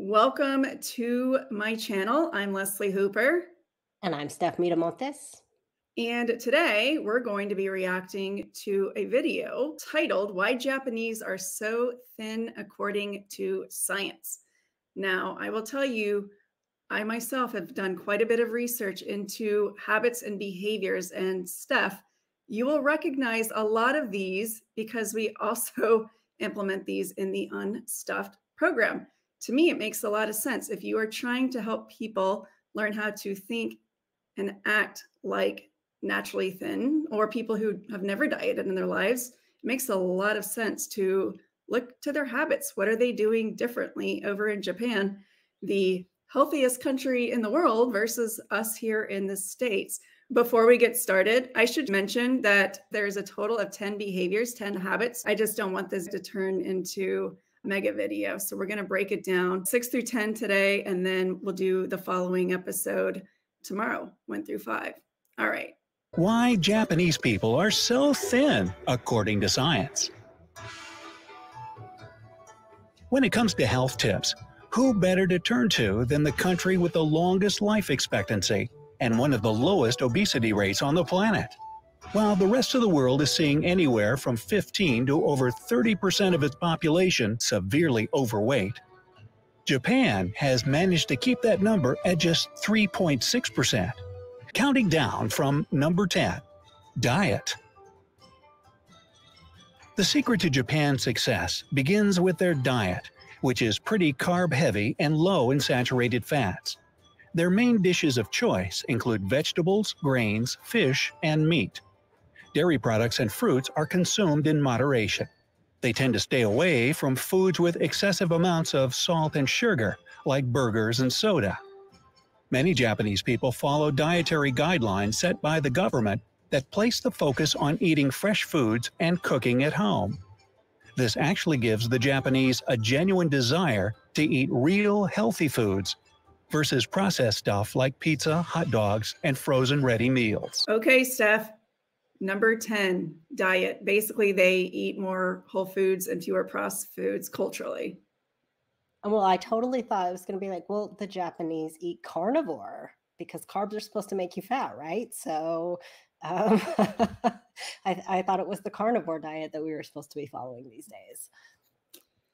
Welcome to my channel. I'm Leslie Hooper, And I'm Steph Montes. and today we're going to be reacting to a video titled Why Japanese Are So Thin According to Science. Now, I will tell you, I myself have done quite a bit of research into habits and behaviors, and Steph, you will recognize a lot of these because we also implement these in the Unstuffed program. To me, it makes a lot of sense. If you are trying to help people learn how to think and act like naturally thin or people who have never dieted in their lives, it makes a lot of sense to look to their habits. What are they doing differently over in Japan, the healthiest country in the world, versus us here in the States? Before we get started, I should mention that there's a total of 10 behaviors, 10 habits. I just don't want this to turn into a mega video. So we're going to break it down 6 through 10 today, and then we'll do the following episode tomorrow, 1 through 5. All right. Why Japanese people are so thin, according to science. When it comes to health tips, who better to turn to than the country with the longest life expectancy and one of the lowest obesity rates on the planet? While the rest of the world is seeing anywhere from 15 to over 30% of its population severely overweight, Japan has managed to keep that number at just 3.6%. Counting down from number 10, diet. The secret to Japan's success begins with their diet, which is pretty carb-heavy and low in saturated fats. Their main dishes of choice include vegetables, grains, fish, and meat. Dairy products and fruits are consumed in moderation. They tend to stay away from foods with excessive amounts of salt and sugar, like burgers and soda. Many Japanese people follow dietary guidelines set by the government that place the focus on eating fresh foods and cooking at home. This actually gives the Japanese a genuine desire to eat real, healthy foods versus processed stuff like pizza, hot dogs, and frozen ready meals. Okay, Steph. Number 10, diet. Basically, they eat more whole foods and fewer processed foods culturally. Well, I totally thought it was going to be like, well, the Japanese eat carnivore because carbs are supposed to make you fat, right? So I thought it was the carnivore diet that we were supposed to be following these days.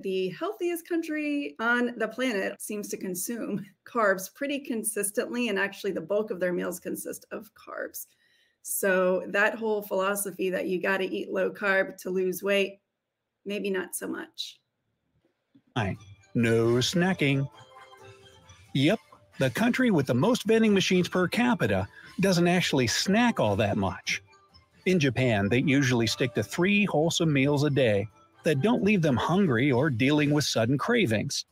The healthiest country on the planet seems to consume carbs pretty consistently, and actually the bulk of their meals consist of carbs. So that whole philosophy that you got to eat low carb to lose weight, maybe not so much. No snacking. Yep, the country with the most vending machines per capita doesn't actually snack all that much. In Japan, they usually stick to 3 wholesome meals a day that don't leave them hungry or dealing with sudden cravings.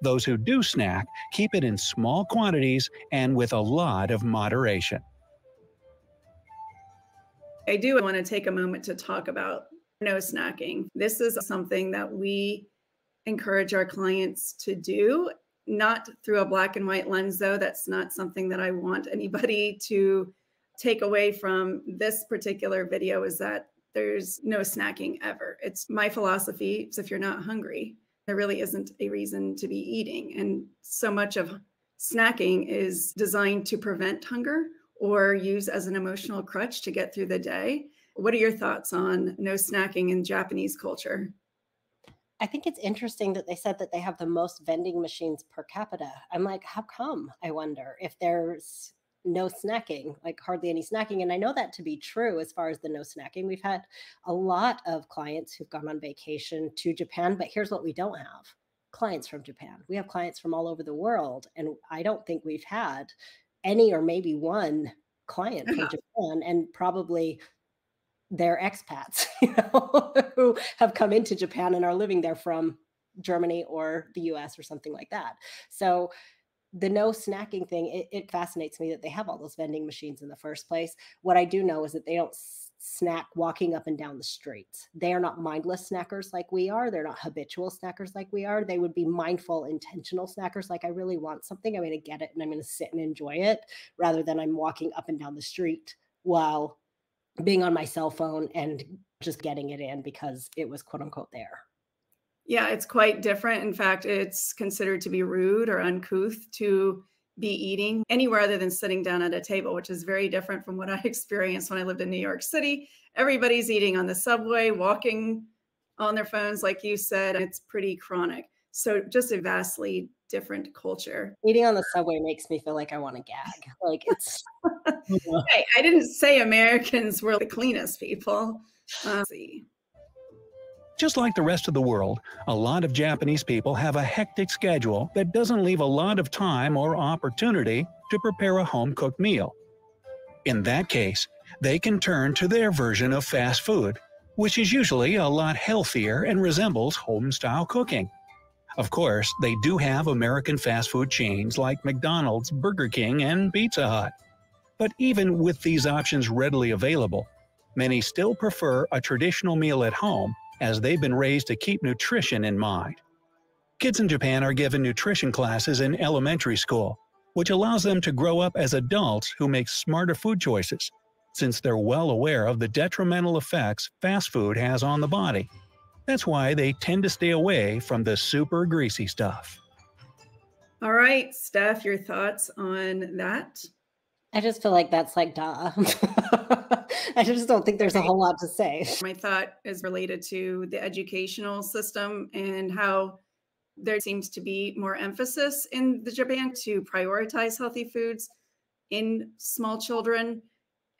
Those who do snack keep it in small quantities and with a lot of moderation. I do want to take a moment to talk about no snacking. This is something that we encourage our clients to do, not through a black and white lens, though. That's not something that I want anybody to take away from this particular video, is that there's no snacking ever. It's my philosophy. So if you're not hungry, there really isn't a reason to be eating. And so much of snacking is designed to prevent hunger or use as an emotional crutch to get through the day. What are your thoughts on no snacking in Japanese culture? I think it's interesting that they said that they have the most vending machines per capita. I'm like, how come? I wonder if there's no snacking, like hardly any snacking. And I know that to be true as far as the no snacking. We've had a lot of clients who've gone on vacation to Japan, but here's what we don't have: clients from Japan. We have clients from all over the world. And I don't think we've had any or maybe one client from Japan, and probably they're expats, who have come into Japan and are living there from Germany or the US or something like that. So the no snacking thing, it fascinates me that they have all those vending machines in the first place. What I do know is that they don't snack walking up and down the streets. They are not mindless snackers like we are. They're not habitual snackers like we are. They would be mindful, intentional snackers. Like, I really want something, I'm going to get it and I'm going to sit and enjoy it, rather than I'm walking up and down the street while being on my cell phone and just getting it in because it was quote unquote there. Yeah, it's quite different. In fact, it's considered to be rude or uncouth to be eating anywhere other than sitting down at a table, which is very different from what I experienced when I lived in New York City. Everybody's eating on the subway, walking on their phones, like you said. It's pretty chronic. So just a vastly different culture. Eating on the subway makes me feel like I want to gag. Like it's Hey, I didn't say Americans were the cleanest people. Let's see. Just like the rest of the world, a lot of Japanese people have a hectic schedule that doesn't leave a lot of time or opportunity to prepare a home-cooked meal. In that case, they can turn to their version of fast food, which is usually a lot healthier and resembles home-style cooking. Of course, they do have American fast food chains like McDonald's, Burger King, and Pizza Hut. But even with these options readily available, many still prefer a traditional meal at home as they've been raised to keep nutrition in mind. Kids in Japan are given nutrition classes in elementary school, which allows them to grow up as adults who make smarter food choices, since they're well aware of the detrimental effects fast food has on the body. That's why they tend to stay away from the super greasy stuff. All right, Steph, your thoughts on that? I just feel like that's like duh. I just don't think there's a whole lot to say. My thought is related to the educational system and how there seems to be more emphasis in the Japan to prioritize healthy foods in small children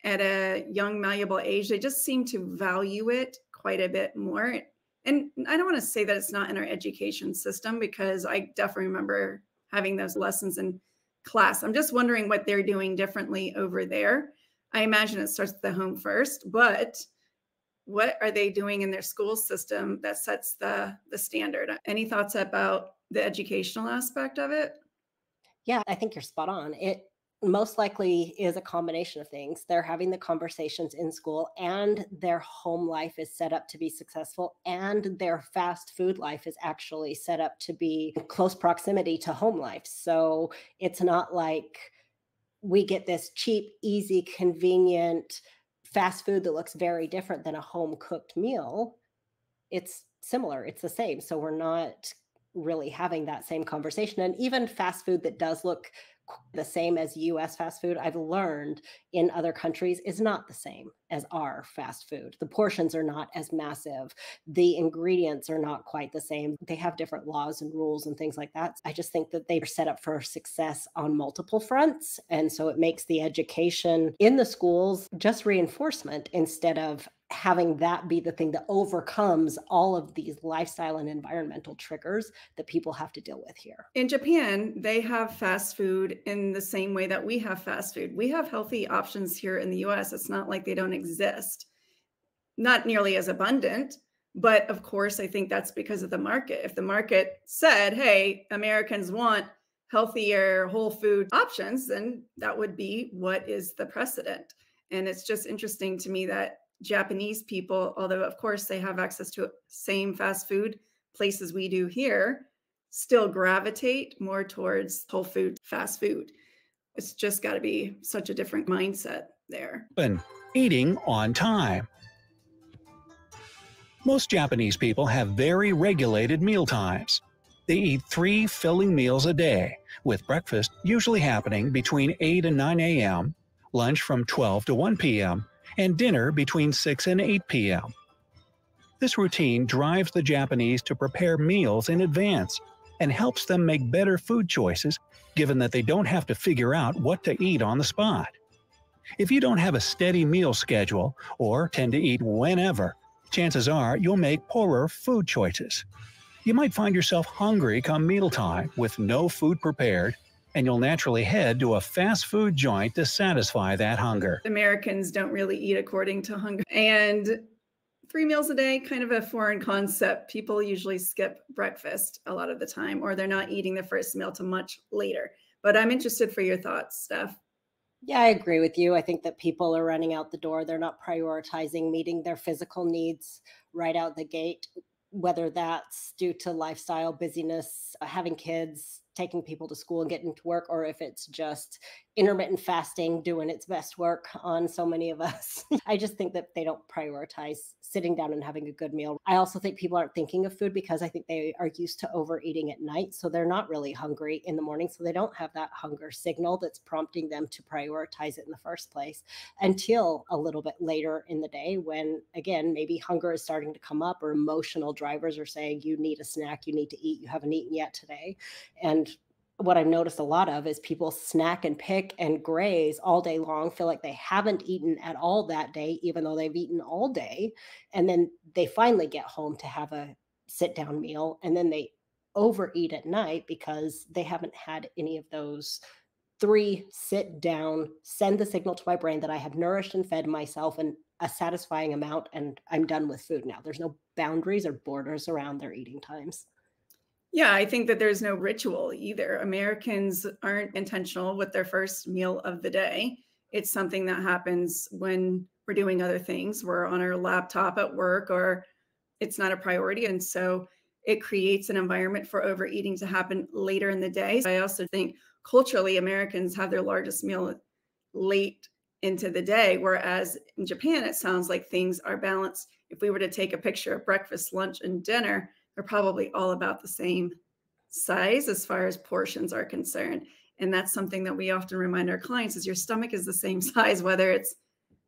at a young, malleable age. They just seem to value it quite a bit more. And I don't want to say that it's not in our education system, because I definitely remember having those lessons in class. I'm just wondering what they're doing differently over there. I imagine it starts at the home first, but what are they doing in their school system that sets the standard? Any thoughts about the educational aspect of it? Yeah, I think you're spot on. It most likely is a combination of things. They're having the conversations in school, and their home life is set up to be successful, and their fast food life is actually set up to be in close proximity to home life. So it's not like we get this cheap, easy, convenient fast food that looks very different than a home cooked meal. It's similar, it's the same. So we're not really having that same conversation. And even fast food that does look the same as US fast food, I've learned in other countries is not the same as our fast food. The portions are not as massive. The ingredients are not quite the same. They have different laws and rules and things like that. I just think that they're set up for success on multiple fronts. And so it makes the education in the schools just reinforcement instead of having that be the thing that overcomes all of these lifestyle and environmental triggers that people have to deal with here. In Japan, they have fast food in the same way that we have fast food. We have healthy options here in the US. It's not like they don't exist. Not nearly as abundant, but of course, I think that's because of the market. If the market said, hey, Americans want healthier whole food options, then that would be what is the precedent. And it's just interesting to me that Japanese people, although of course they have access to same fast food places we do here, still gravitate more towards whole food fast food. It's just got to be such a different mindset there. And eating on time. Most Japanese people have very regulated meal times. They eat 3 filling meals a day, with breakfast usually happening between 8 and 9 a.m., lunch from 12 to 1 p.m., and dinner between 6 and 8 p.m. This routine drives the Japanese to prepare meals in advance and helps them make better food choices, given that they don't have to figure out what to eat on the spot. If you don't have a steady meal schedule or tend to eat whenever, chances are you'll make poorer food choices. You might find yourself hungry come mealtime with no food prepared, and you'll naturally head to a fast food joint to satisfy that hunger. Americans don't really eat according to hunger. And 3 meals a day, kind of a foreign concept. People usually skip breakfast a lot of the time, or they're not eating the first meal till much later. But I'm interested for your thoughts, Steph. Yeah, I agree with you. I think that people are running out the door. They're not prioritizing meeting their physical needs right out the gate, whether that's due to lifestyle, busyness, having kids, taking people to school and getting to work, or if it's just intermittent fasting doing its best work on so many of us. I just think that they don't prioritize sitting down and having a good meal. I also think people aren't thinking of food because I think they are used to overeating at night. So they're not really hungry in the morning. So they don't have that hunger signal that's prompting them to prioritize it in the first place until a little bit later in the day when, again, maybe hunger is starting to come up or emotional drivers are saying, you need a snack, you need to eat, you haven't eaten yet today. And what I've noticed a lot of is people snack and pick and graze all day long, feel like they haven't eaten at all that day, even though they've eaten all day. And then they finally get home to have a sit down meal. And then they overeat at night because they haven't had any of those three sit down, send the signal to my brain that I have nourished and fed myself in a satisfying amount. And I'm done with food now. There's no boundaries or borders around their eating times. Yeah, I think that there's no ritual either. Americans aren't intentional with their first meal of the day. It's something that happens when we're doing other things. We're on our laptop at work, or it's not a priority. And so it creates an environment for overeating to happen later in the day. I also think culturally, Americans have their largest meal late into the day, whereas in Japan, it sounds like things are balanced. If we were to take a picture of breakfast, lunch, and dinner, they're probably all about the same size as far as portions are concerned. And that's something that we often remind our clients is your stomach is the same size, whether it's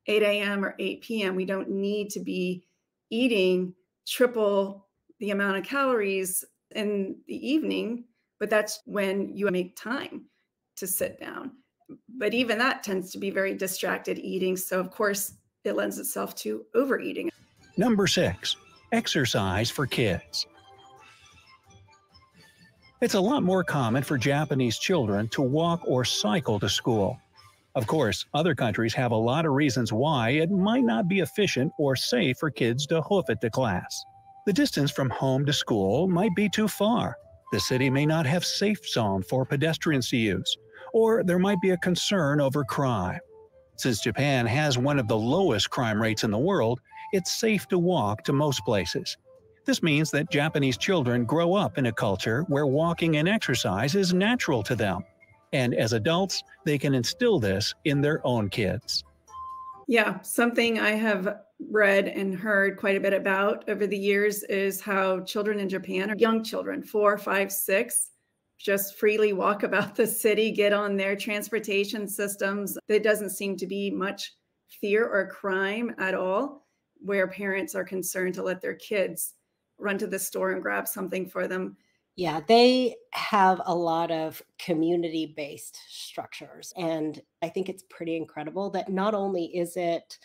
8 a.m. or 8 p.m. We don't need to be eating triple the amount of calories in the evening, but that's when you make time to sit down. But even that tends to be very distracted eating. So of course, it lends itself to overeating. Number 6. Exercise for kids. It's a lot more common for Japanese children to walk or cycle to school. Of course, other countries have a lot of reasons why it might not be efficient or safe for kids to hoof it to class. The distance from home to school might be too far. The city may not have safe zone for pedestrians to use, or there might be a concern over crime. Since Japan has one of the lowest crime rates in the world, it's safe to walk to most places. This means that Japanese children grow up in a culture where walking and exercise is natural to them. And as adults, they can instill this in their own kids. Yeah, something I have read and heard quite a bit about over the years is how children in Japan, or young children, 4, 5, 6, just freely walk about the city, get on their transportation systems. There doesn't seem to be much fear or crime at all, where parents are concerned to let their kids run to the store and grab something for them. Yeah, they have a lot of community-based structures, and I think it's pretty incredible that not only is it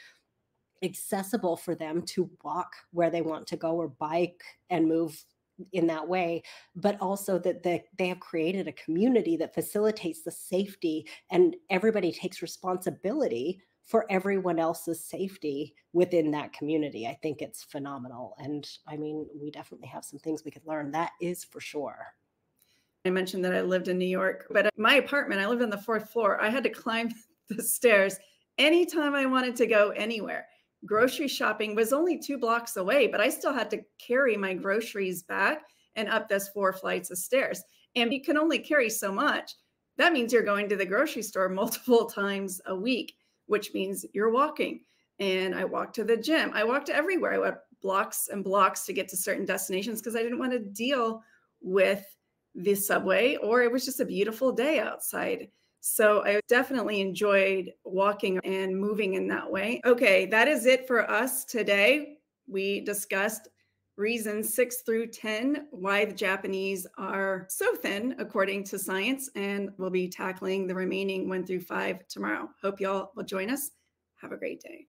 accessible for them to walk where they want to go or bike and move in that way, but also that they have created a community that facilitates the safety and everybody takes responsibility for everyone else's safety within that community. I think it's phenomenal. And I mean, we definitely have some things we could learn. That is for sure. I mentioned that I lived in New York, but my apartment, I lived on the 4th floor. I had to climb the stairs anytime I wanted to go anywhere. Grocery shopping was only 2 blocks away, but I still had to carry my groceries back and up those 4 flights of stairs. And you can only carry so much. That means you're going to the grocery store multiple times a week, which means you're walking. And I walked to the gym. I walked everywhere. I went blocks and blocks to get to certain destinations because I didn't want to deal with the subway, or it was just a beautiful day outside. So I definitely enjoyed walking and moving in that way. Okay, that is it for us today. We discussed reasons 6 through 10 why the Japanese are so thin according to science, and we'll be tackling the remaining 1 through 5 tomorrow. Hope y'all will join us. Have a great day.